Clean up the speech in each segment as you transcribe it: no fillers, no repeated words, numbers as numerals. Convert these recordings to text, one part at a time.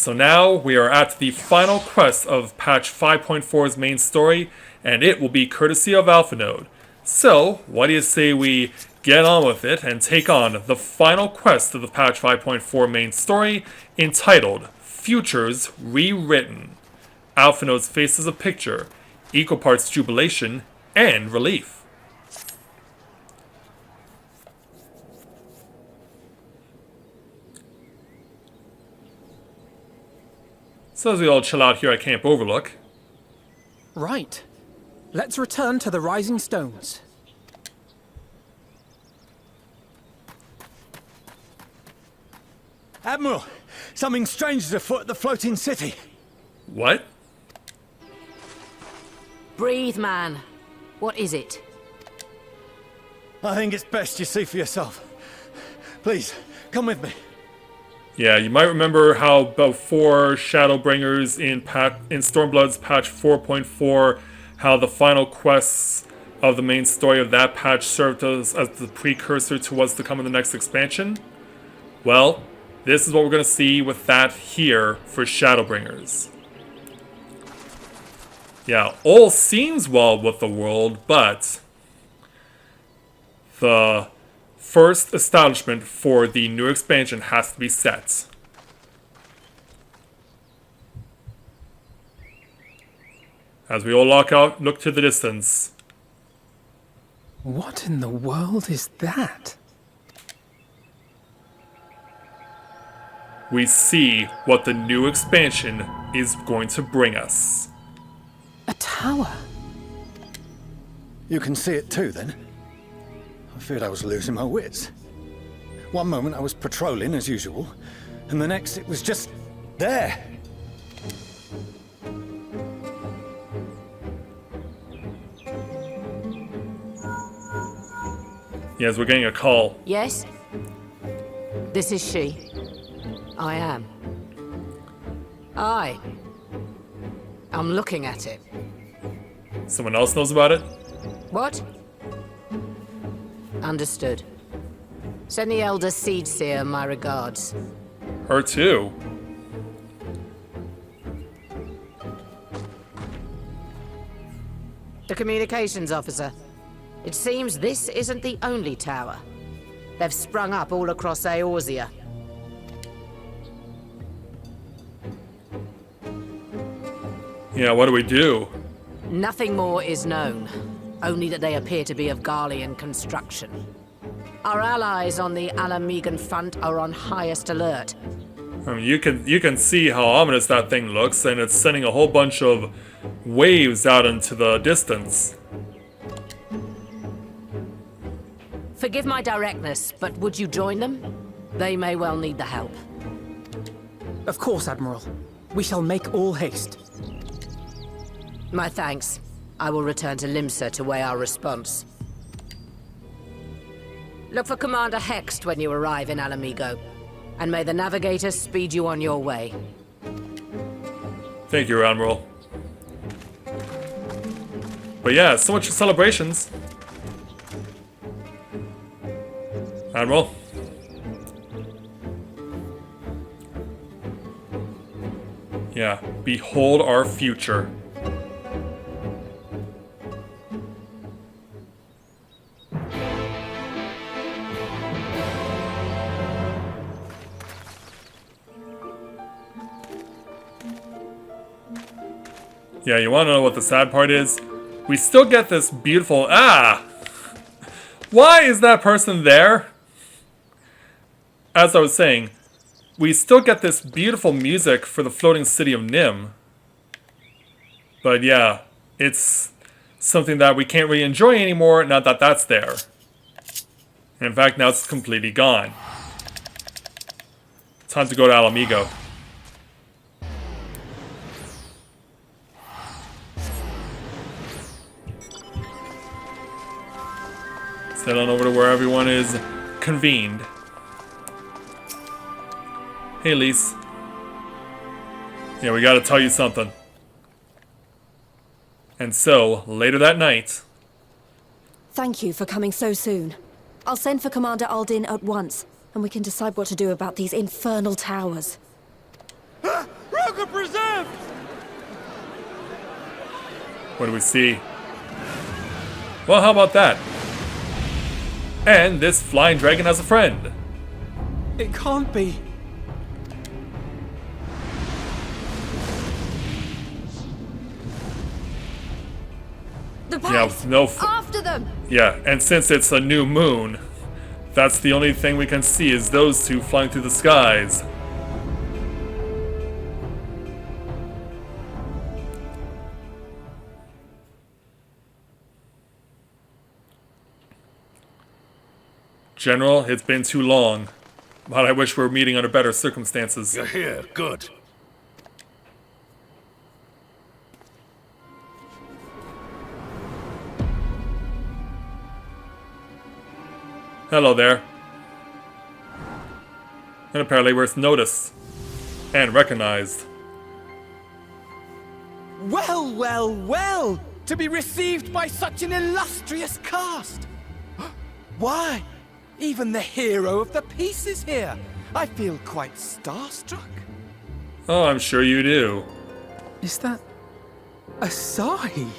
so now we are at the final quest of patch 5.4's main story, and it will be courtesy of Alphanode. So, what do you say we get on with it and take on the final quest of the patch 5.4 main story, entitled Futures Rewritten. Alphanode's faces a picture, equal parts jubilation and relief. So as we all chill out here at Camp Overlook. Right. Let's return to the Rising Stones. Admiral, something strange is afoot at the floating city. What? Breathe, man. What is it? I think it's best you see for yourself. Please, come with me. Yeah, you might remember how before Shadowbringers in Stormblood's patch 4.4, how the final quests of the main story of that patch served as the precursor to what's to come in the next expansion? Well, this is what we're going to see with that here for Shadowbringers. Yeah, all seems well with the world, but the first establishment for the new expansion has to be set. As we all look to the distance. What in the world is that? We see what the new expansion is going to bring us. A tower? You can see it too, then? I feared I was losing my wits. One moment I was patrolling as usual, and the next it was just there. Yes, we're getting a call. Yes? This is she. I am. I'm looking at it. Someone else knows about it? What? Understood. Send the Elder Seedseer my regards. Her too. The communications officer. It seems this isn't the only tower. They've sprung up all across Eorzea. Yeah, what do we do? Nothing more is known. Only that they appear to be of Garlean construction. Our allies on the Alamegan front are on highest alert. I mean, you can see how ominous that thing looks, and it's sending a whole bunch of waves out into the distance. Forgive my directness, but would you join them? They may well need the help. Of course, Admiral. We shall make all haste. My thanks. I will return to Limsa to weigh our response. Look for Commander Hext when you arrive in Alamigo, and may the Navigator speed you on your way. Thank you, Admiral. But yeah, so much for celebrations. Admiral? Yeah, behold our future. Yeah, you want to know what the sad part is? We still get this beautiful... Why is that person there? As I was saying, we still get this beautiful music for the floating city of Nim. But yeah, it's something that we can't really enjoy anymore now that that's there. In fact, now it's completely gone. Time to go to Alamigo. Head on over to where everyone is convened. Hey, Lise. Yeah, we gotta tell you something. And so, later that night... Thank you for coming so soon. I'll send for Commander Aldin at once, and we can decide what to do about these infernal towers. are preserved! What do we see? Well, how about that? And this flying dragon has a friend. It can't be. The Yeah, path! no. After them! Yeah, and since it's a new moon, that's the only thing we can see is those two flying through the skies. General, it's been too long, but I wish we were meeting under better circumstances. You're here, good. Hello there. And apparently we're noticed and recognized. Well, well, well! To be received by such an illustrious cast! Why, even the hero of the piece is here! I feel quite starstruck. Oh, I'm sure you do. Is that Asahi?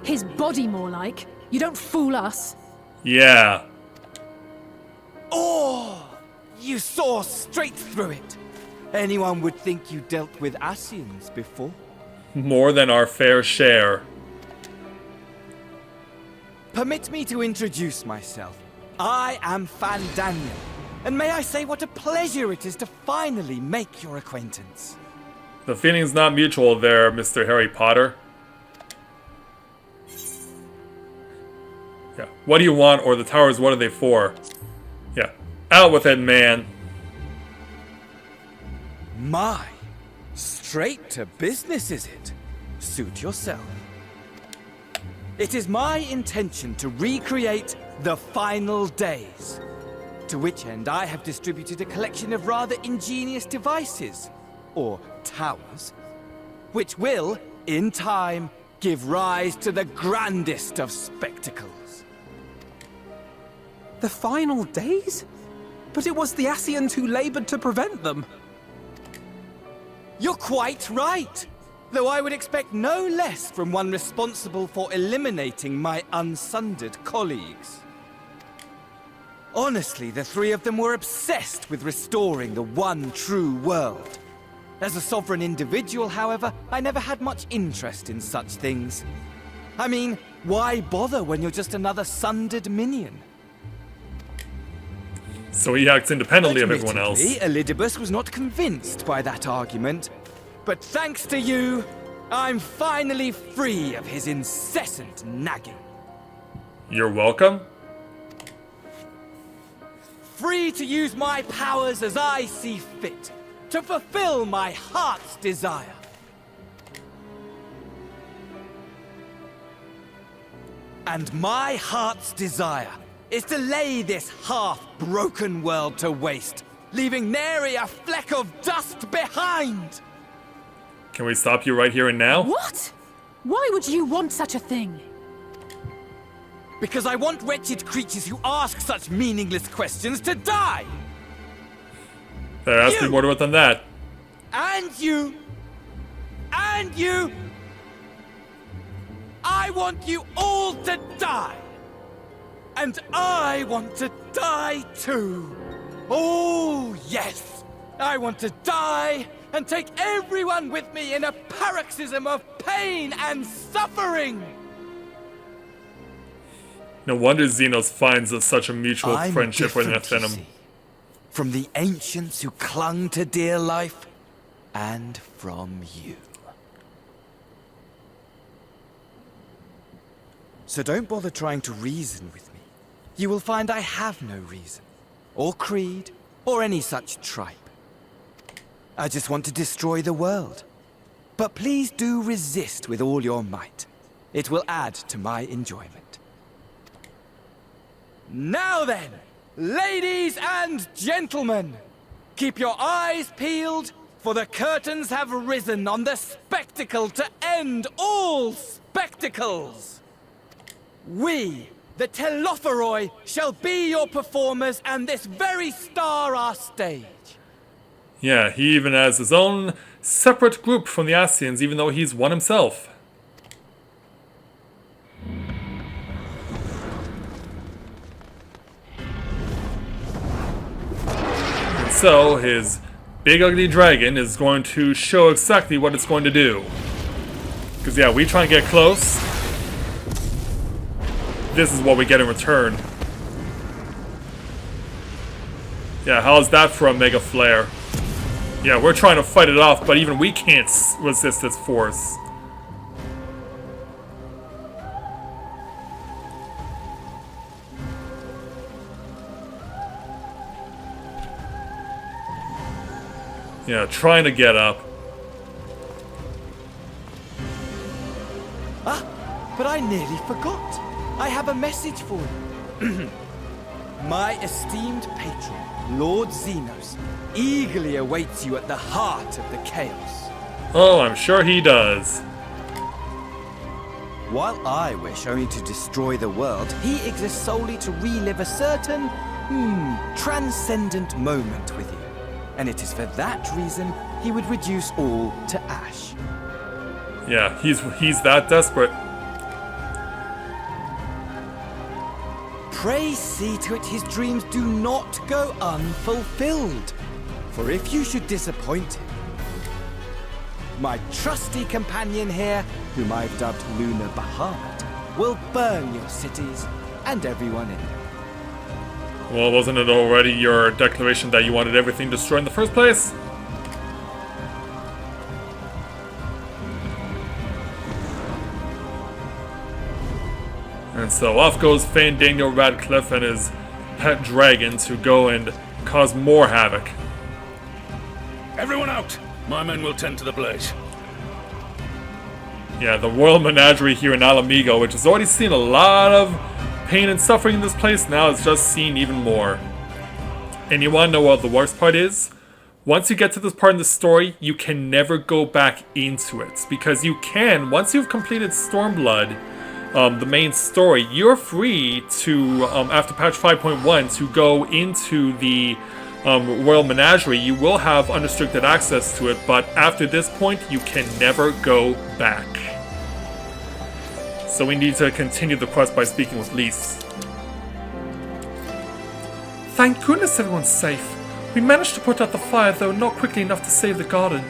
His body, more like. You don't fool us. Yeah. Oh! You saw straight through it! Anyone would think you dealt with Asians before. More than our fair share. Permit me to introduce myself. I am Fandaniel, and may I say what a pleasure it is to finally make your acquaintance. The feeling's not mutual there, Mr. Harry Potter. Yeah. What do you want, or the towers, what are they for? Yeah. Out with it, man. My, straight to business is it? Suit yourself. It is my intention to recreate the final days. To which end I have distributed a collection of rather ingenious devices, or towers, which will, in time, give rise to the grandest of spectacles. The final days? But it was the Asians who labored to prevent them. You're quite right, though I would expect no less from one responsible for eliminating my unsundered colleagues. Honestly, the three of them were obsessed with restoring the one true world. As a sovereign individual, however, I never had much interest in such things. I mean, why bother when you're just another sundered minion? So he acts independently of everyone else. Admittedly, Elidibus was not convinced by that argument. But thanks to you, I'm finally free of his incessant nagging. You're welcome? Free to use my powers as I see fit, to fulfill my heart's desire. And my heart's desire is to lay this half-broken world to waste, leaving nary a fleck of dust behind! Can we stop you right here and now? What? Why would you want such a thing? Because I want wretched creatures who ask such meaningless questions to die! There has to be more to it than that. And you! And you! I want you all to die! And I want to die too! Oh, yes! I want to die and take everyone with me in a paroxysm of pain and suffering! No wonder Xenos finds such a mutual I'm friendship with different, you Nephilim. see. From the ancients who clung to dear life, and from you. So don't bother trying to reason with me. You will find I have no reason, or creed, or any such tripe. I just want to destroy the world. But please do resist with all your might. It will add to my enjoyment. Now then, ladies and gentlemen, keep your eyes peeled, for the curtains have risen on the spectacle to end all spectacles. We, the Telophoroi, shall be your performers, and this very star our stage. Yeah, he even has his own separate group from the Ascians, even though he's one himself. And so, his big ugly dragon is going to show exactly what it's going to do. Because yeah, we try and get close. This is what we get in return. Yeah, how's that for a mega flare? Yeah, we're trying to fight it off, but even we can't resist its force. Yeah, trying to get up. Ah, but I nearly forgot. I have a message for you. My esteemed patron, Lord Xenos, eagerly awaits you at the heart of the chaos. Oh, I'm sure he does. While I wish only to destroy the world, he exists solely to relive a certain, transcendent moment with you. And it is for that reason he would reduce all to ash. Yeah, he's that desperate. Pray see to it his dreams do not go unfulfilled. For if you should disappoint him, my trusty companion here, whom I've dubbed Lunar Bahamut, will burn your cities and everyone in them. Well, wasn't it already your declaration that you wanted everything destroyed in the first place? And so off goes Fandaniel, Radcliffe, and his pet dragon to go and cause more havoc. Everyone out! My men will tend to the blaze. Yeah, the royal menagerie here in Alamigo, which has already seen a lot of pain and suffering in this place, now it's just seen even more. And you want to know what the worst part is? Once you get to this part in the story, you can never go back into it. Because you can, once you've completed Stormblood, the main story, you're free to, after patch 5.1, to go into the royal menagerie. You will have unrestricted access to it, but after this point, you can never go back. So we need to continue the quest by speaking with Lys. Thank goodness everyone's safe. We managed to put out the fire, though not quickly enough to save the garden.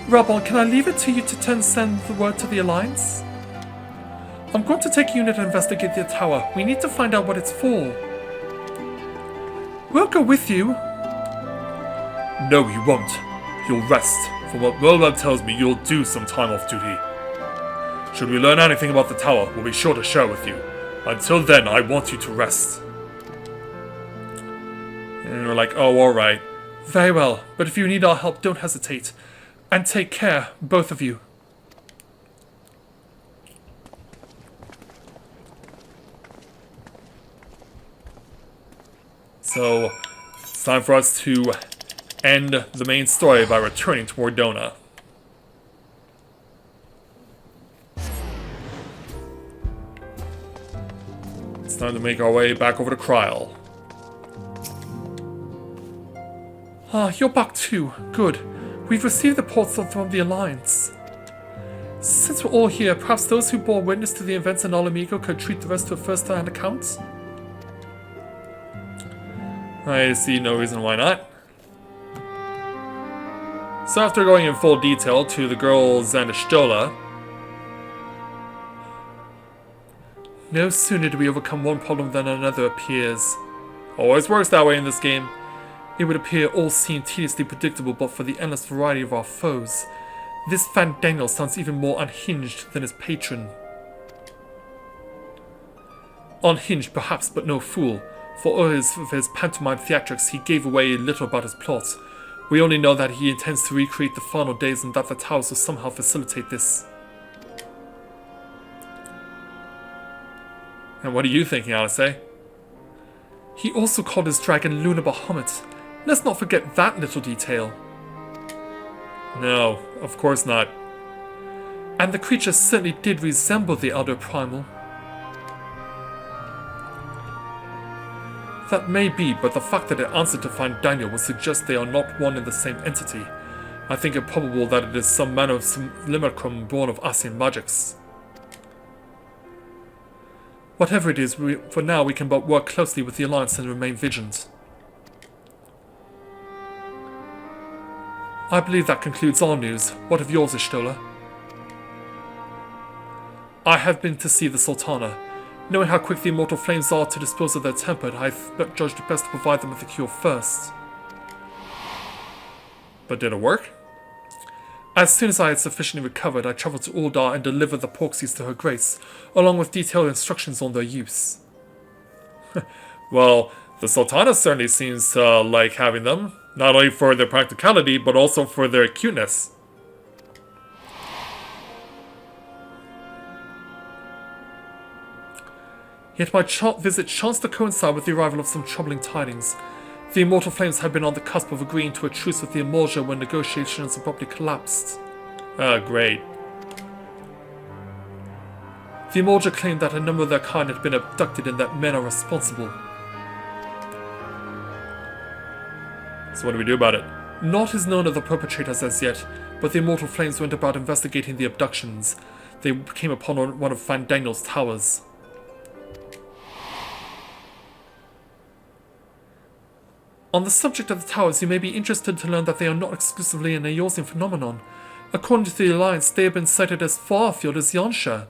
Reborn, can I leave it to you to send the word to the Alliance? I'm going to take a unit and investigate the tower. We need to find out what it's for. We'll go with you. No, you won't. You'll rest. From what Merlin tells me, you'll do some time off duty. Should we learn anything about the tower, we'll be sure to share with you. Until then, I want you to rest. And we're like, oh, alright. Very well, but if you need our help, don't hesitate. And take care, both of you. So, it's time for us to end the main story by returning to Wardona. It's time to make our way back over to Kryl. Ah, you're back too. Good. We've received reports from the Alliance. Since we're all here, perhaps those who bore witness to the events in Alamigo could treat the rest to a first-hand account? I see no reason why not. So after going in full detail to the girls and Ashtola, no sooner do we overcome one problem than another appears. Always works that way in this game. It would appear all seem tediously predictable but for the endless variety of our foes. This Fandaniel sounds even more unhinged than his patron. Unhinged perhaps, but no fool. For all his pantomime theatrics, he gave away little about his plot. We only know that he intends to recreate the final days and that the towers will somehow facilitate this. And what are you thinking, Alice? He also called his dragon Lunar Bahamut. Let's not forget that little detail. No, of course not. And the creature certainly did resemble the Elder Primal. That may be, but the fact that it answered to Fandaniel would suggest they are not one and the same entity. I think it probable that it is some manner of simulacrum born of Ascian magics. Whatever it is, for now we can but work closely with the Alliance and remain vigilant. I believe that concludes our news. What of yours, Ishtola? I have been to see the Sultana. Knowing how quick the immortal flames are to dispose of their temper, I have judged it best to provide them with a cure first. But did it work? As soon as I had sufficiently recovered, I travelled to Uldar and delivered the porksies to her grace, along with detailed instructions on their use. Well, the Sultana certainly seems to like having them, not only for their practicality, but also for their cuteness. Yet my visit chanced to coincide with the arrival of some troubling tidings. The Immortal Flames had been on the cusp of agreeing to a truce with the Emulger when negotiations abruptly collapsed. Great. The Emulger claimed that a number of their kind had been abducted and that men are responsible. So what do we do about it? Naught is known of the perpetrators as yet, but the Immortal Flames went about investigating the abductions. They came upon one of Fandaniel's towers. On the subject of the towers, you may be interested to learn that they are not exclusively an Eorzean phenomenon. According to the Alliance, they have been sighted as far afield as Yansha.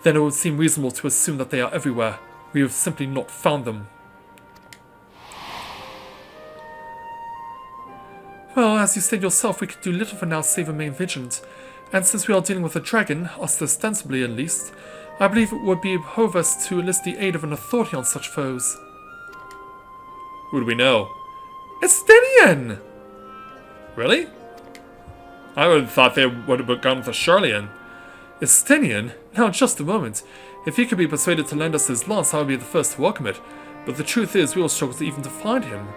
Then it would seem reasonable to assume that they are everywhere. We have simply not found them. Well, as you said yourself, we could do little for now save remain vigilant. And since we are dealing with a dragon, ostensibly at least, I believe it would behove us to enlist the aid of an authority on such foes. Who do we know? Estinian! Really? I would have thought they would have begun with a Charlian. Estinian? Now just a moment. If he could be persuaded to lend us his lance, I would be the first to welcome it. But the truth is, we will struggle even to find him.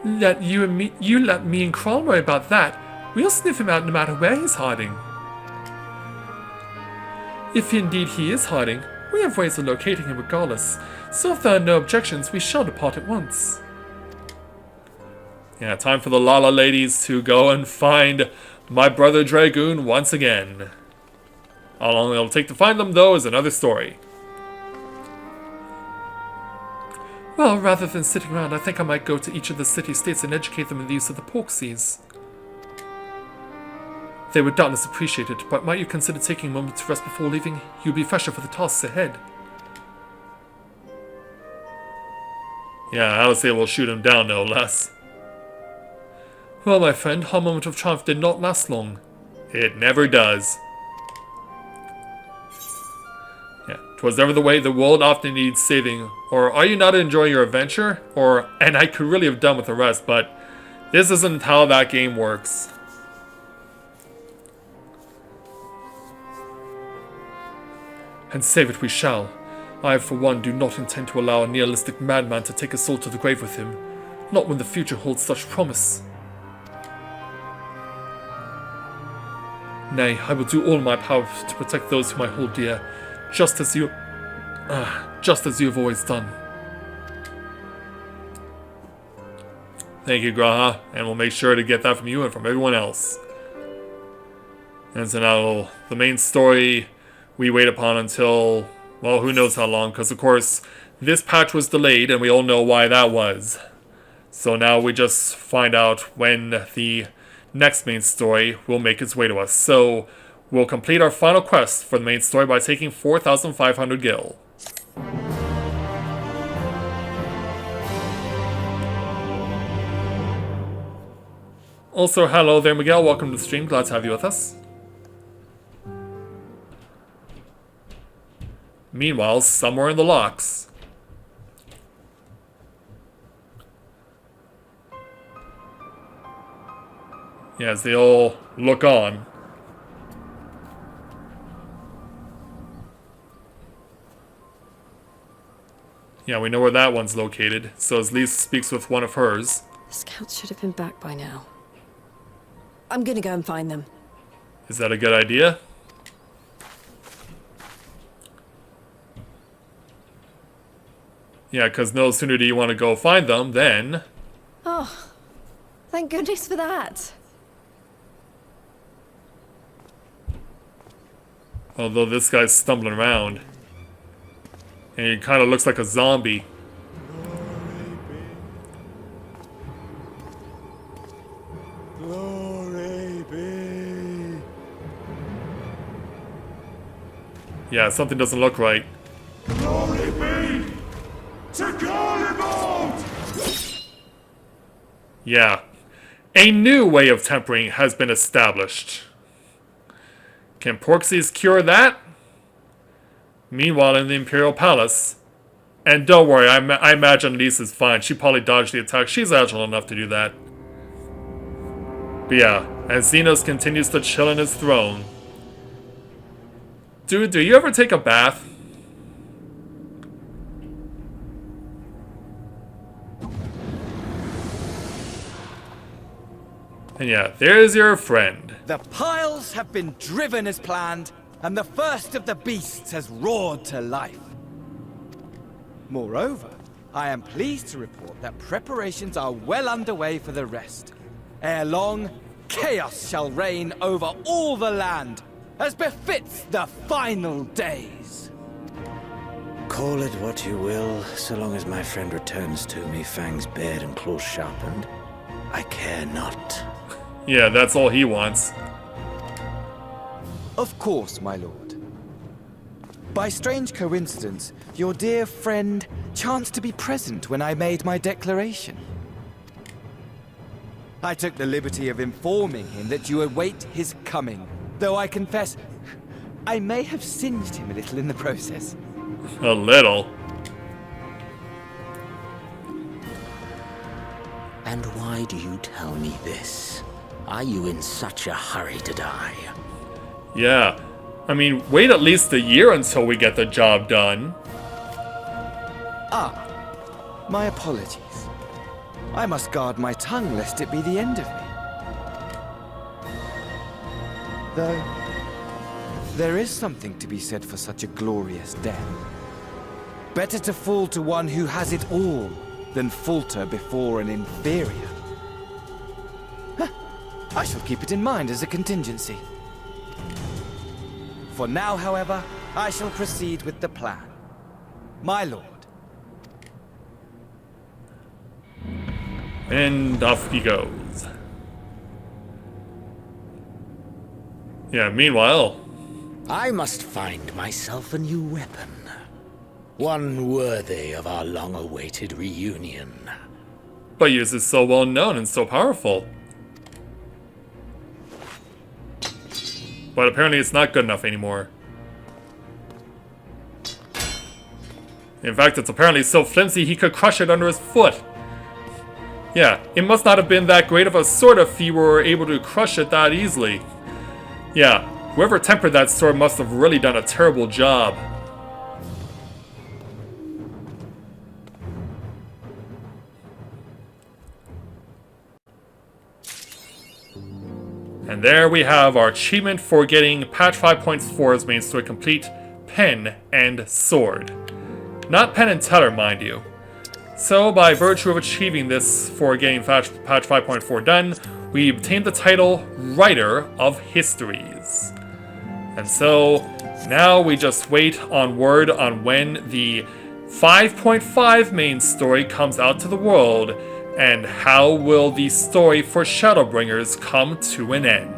You let me and Kral worry about that. We'll sniff him out no matter where he's hiding. If indeed he is hiding, we have ways of locating him regardless, so if there are no objections, we shall depart at once. Yeah, time for the Lala ladies to go and find my brother Dragoon once again. How long it'll take to find them, though, is another story. Well, rather than sitting around, I think I might go to each of the city-states and educate them in the use of the porksies. They would doubtless appreciate it, but might you consider taking a moment to rest before leaving? You'll be fresher for the tasks ahead. Yeah, I would say we'll shoot him down, no less. Well, my friend, our moment of triumph did not last long. It never does. Yeah, 'twas ever the way the world often needs saving. Or are you not enjoying your adventure? Or, and I could really have done with the rest, but this isn't how that game works. And save it we shall. I, for one, do not intend to allow a nihilistic madman to take us all to the grave with him. Not when the future holds such promise. Nay, I will do all in my power to protect those whom I hold dear, just as you have always done. Thank you, Graha, and we'll make sure to get that from you and from everyone else. And so now, the main story we wait upon until, well, who knows how long, because of course, this patch was delayed, and we all know why that was. So now we just find out when the next main story will make its way to us. So, we'll complete our final quest for the main story by taking 4,500 gil. Also, hello there, Miguel. Welcome to the stream. Glad to have you with us. Meanwhile, somewhere in the locks. Yeah, as they all look on. Yeah, we know where that one's located, so as Lise speaks with one of hers. The scouts should have been back by now. I'm gonna go and find them. Is that a good idea? Yeah, because no sooner do you want to go find them than... Oh, thank goodness for that. Although this guy's stumbling around. And he kind of looks like a zombie. Glory be. Yeah, something doesn't look right. Glory be to Reborn! Yeah. A new way of tempering has been established. Can Porxes cure that? Meanwhile, in the Imperial Palace... And don't worry, I imagine Lisa's fine. She probably dodged the attack. She's agile enough to do that. But yeah, as Xenos continues to chill in his throne. Dude, do you ever take a bath? And yeah, there's your friend. The piles have been driven as planned, and the first of the beasts has roared to life. Moreover, I am pleased to report that preparations are well underway for the rest. Ere long, chaos shall reign over all the land, as befits the final days. Call it what you will, so long as my friend returns to me, fangs bared and claws sharpened. I care not. Yeah, that's all he wants. Of course, my lord. By strange coincidence, your dear friend chanced to be present when I made my declaration. I took the liberty of informing him that you await his coming, though I confess, I may have singed him a little in the process. A little. And why do you tell me this? Are you in such a hurry to die? Yeah. I mean, wait at least a year until we get the job done. Ah, my apologies. I must guard my tongue lest it be the end of me. Though, there is something to be said for such a glorious death. Better to fall to one who has it all than falter before an inferior. Huh. I shall keep it in mind as a contingency. For now, however, I shall proceed with the plan. My lord. And off he goes. Yeah, meanwhile... I must find myself a new weapon. One worthy of our long-awaited reunion. But yours is so well known and so powerful. But apparently it's not good enough anymore. In fact, it's apparently so flimsy he could crush it under his foot. Yeah, it must not have been that great of a sword if he were able to crush it that easily. Yeah, whoever tempered that sword must have really done a terrible job. And there we have our achievement for getting patch 5.4's main story complete, Pen and Sword. Not Penn and Teller, mind you. So, by virtue of achieving this for getting patch 5.4 done, we obtained the title Writer of Histories. And so, now we just wait on word on when the 5.5 main story comes out to the world, and how will the story for Shadowbringers come to an end.